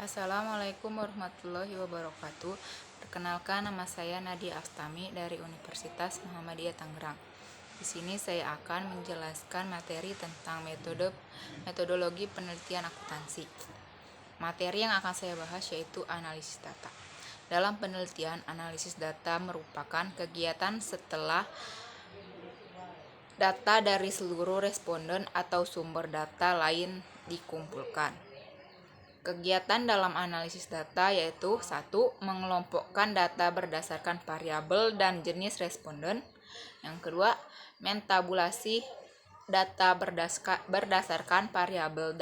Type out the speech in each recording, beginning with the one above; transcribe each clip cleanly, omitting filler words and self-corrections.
Assalamualaikum warahmatullahi wabarakatuh. Perkenalkan, nama saya Nadia Astami dari Universitas Muhammadiyah Tangerang. Di sini saya akan menjelaskan materi tentang metodologi penelitian akuntansi. Materi yang akan saya bahas yaitu analisis data. Dalam penelitian, analisis data merupakan kegiatan setelah data dari seluruh responden atau sumber data lain dikumpulkan. Kegiatan dalam analisis data yaitu 1. Mengelompokkan data berdasarkan variabel dan jenis responden. Yang kedua, mentabulasi data berdasarkan variabel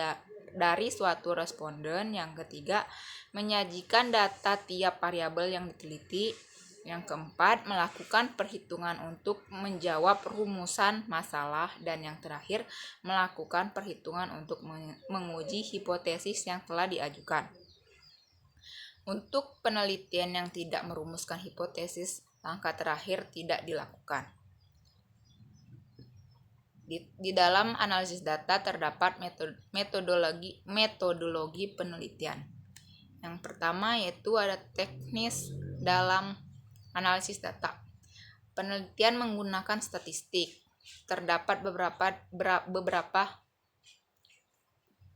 dari suatu responden. Yang ketiga, menyajikan data tiap variabel yang diteliti. Yang keempat, melakukan perhitungan untuk menjawab rumusan masalah. Dan yang terakhir, melakukan perhitungan untuk menguji hipotesis yang telah diajukan. Untuk penelitian yang tidak merumuskan hipotesis, langkah terakhir tidak dilakukan. Di dalam analisis data terdapat metodologi penelitian. Yang pertama yaitu ada teknis dalam analisis data. Penelitian menggunakan statistik. Terdapat beberapa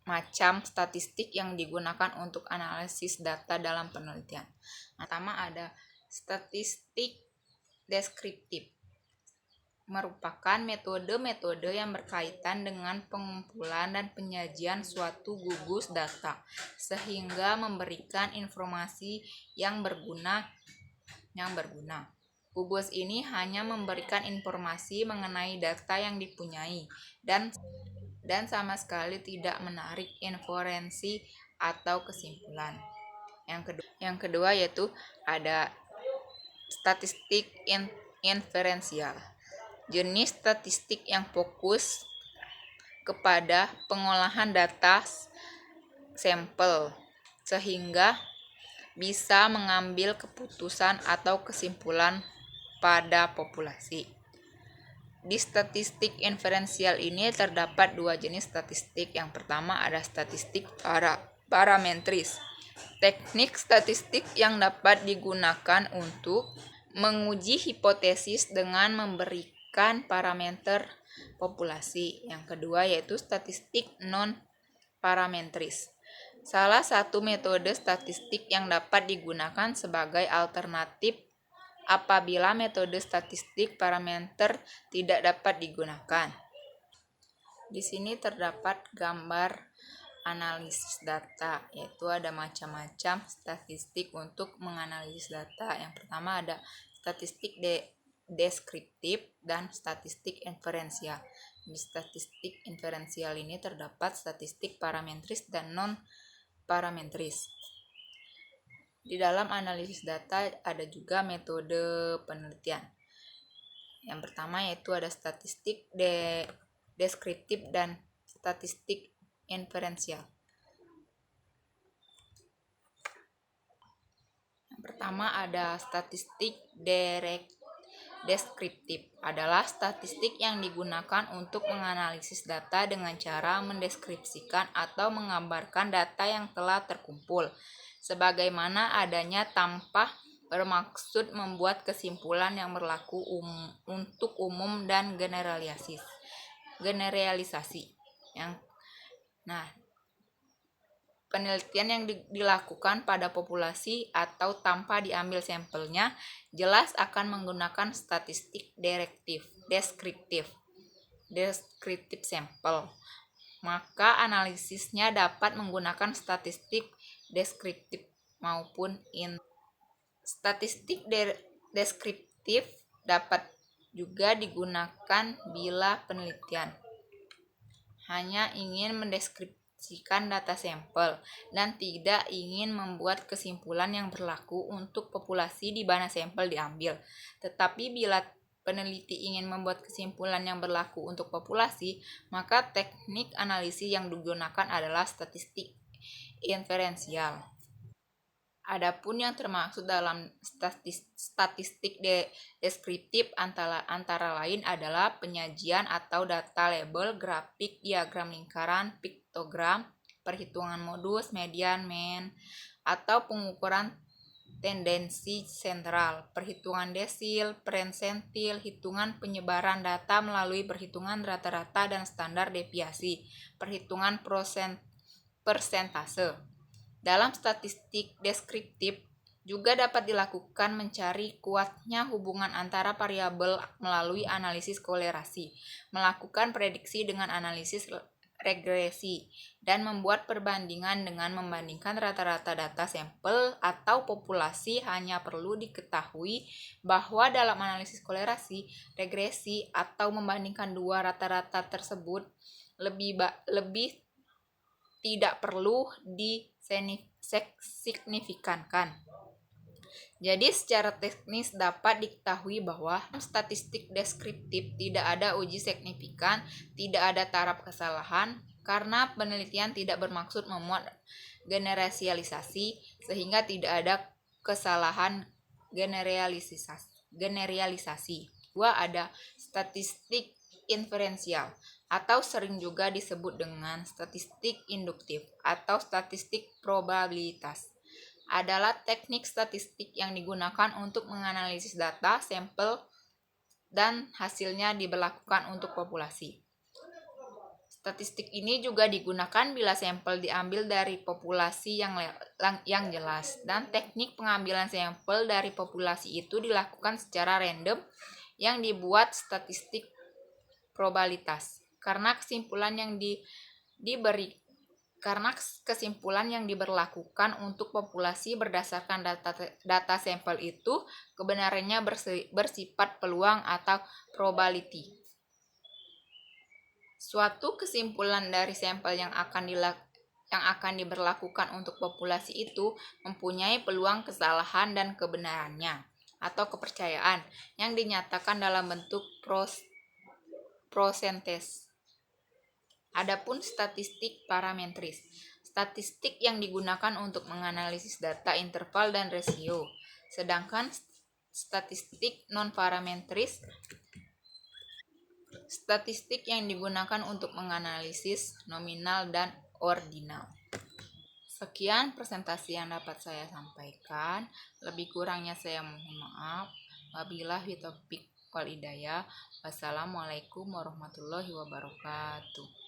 macam statistik yang digunakan untuk analisis data dalam penelitian. Pertama ada statistik deskriptif. Merupakan metode-metode yang berkaitan dengan pengumpulan dan penyajian suatu gugus data sehingga memberikan informasi yang berguna. Gugus ini hanya memberikan informasi mengenai data yang dipunyai dan sama sekali tidak menarik inferensi atau kesimpulan. Yang kedua yaitu ada statistik inferensial. Jenis statistik yang fokus kepada pengolahan data sampel sehingga bisa mengambil keputusan atau kesimpulan pada populasi. Di statistik inferensial ini terdapat dua jenis statistik. Yang pertama ada statistik parametris. Teknik statistik yang dapat digunakan untuk menguji hipotesis dengan memberikan parameter populasi. Yang kedua yaitu statistik non-parametris. Salah satu metode statistik yang dapat digunakan sebagai alternatif apabila metode statistik parameter tidak dapat digunakan. Di sini terdapat gambar analisis data, yaitu ada macam-macam statistik untuk menganalisis data. Yang pertama ada statistik deskriptif dan statistik inferensial. Di statistik inferensial ini terdapat statistik parametris dan non-parametris. Di dalam analisis data ada juga metode penelitian. Yang pertama yaitu ada statistik deskriptif dan statistik inferensial. Yang pertama ada statistik deskriptif. Adalah statistik yang digunakan untuk menganalisis data dengan cara mendeskripsikan atau menggambarkan data yang telah terkumpul sebagaimana adanya tanpa bermaksud membuat kesimpulan yang berlaku untuk umum dan generalisasi. Penelitian yang dilakukan pada populasi atau tanpa diambil sampelnya jelas akan menggunakan statistik deskriptif sampel. Maka analisisnya dapat menggunakan statistik deskriptif maupun statistik deskriptif dapat juga digunakan bila penelitian hanya ingin mendeskripsikan data sampel dan tidak ingin membuat kesimpulan yang berlaku untuk populasi di mana sampel diambil. Tetapi bila peneliti ingin membuat kesimpulan yang berlaku untuk populasi, maka teknik analisis yang digunakan adalah statistik inferensial. Adapun yang termaksud dalam statistik deskriptif antara lain adalah penyajian atau data label, grafik, diagram lingkaran, piktogram, perhitungan modus, median, mean, atau pengukuran tendensi sentral, perhitungan desil, persentil, hitungan penyebaran data melalui perhitungan rata-rata dan standar deviasi, perhitungan persentase. Dalam statistik deskriptif, juga dapat dilakukan mencari kuatnya hubungan antara variabel melalui analisis kolerasi, melakukan prediksi dengan analisis regresi, dan membuat perbandingan dengan membandingkan rata-rata data sampel atau populasi. Hanya perlu diketahui bahwa dalam analisis kolerasi, regresi, atau membandingkan dua rata-rata tersebut lebih tidak perlu disignifikankan. Jadi secara teknis dapat diketahui bahwa statistik deskriptif tidak ada uji signifikan, tidak ada taraf kesalahan, karena penelitian tidak bermaksud memuat generalisasi sehingga tidak ada kesalahan generalisasi. Dua, ada statistik inferensial atau sering juga disebut dengan statistik induktif atau statistik probabilitas. Adalah teknik statistik yang digunakan untuk menganalisis data sampel dan hasilnya diberlakukan untuk populasi. Statistik ini juga digunakan bila sampel diambil dari populasi yang jelas, dan teknik pengambilan sampel dari populasi itu dilakukan secara random yang dibuat statistik probabilitas. Karena kesimpulan yang diberlakukan untuk populasi berdasarkan data sampel itu kebenarannya bersifat peluang atau probability. Suatu kesimpulan dari sampel yang akan diberlakukan untuk populasi itu mempunyai peluang kesalahan dan kebenarannya atau kepercayaan yang dinyatakan dalam bentuk prosentase. Adapun statistik parametris, statistik yang digunakan untuk menganalisis data interval dan rasio. Sedangkan statistik non-parametris, statistik yang digunakan untuk menganalisis nominal dan ordinal. Sekian presentasi yang dapat saya sampaikan. Lebih kurangnya saya mohon maaf. Wabillahi taufiq wal hidayah. Wassalamualaikum warahmatullahi wabarakatuh.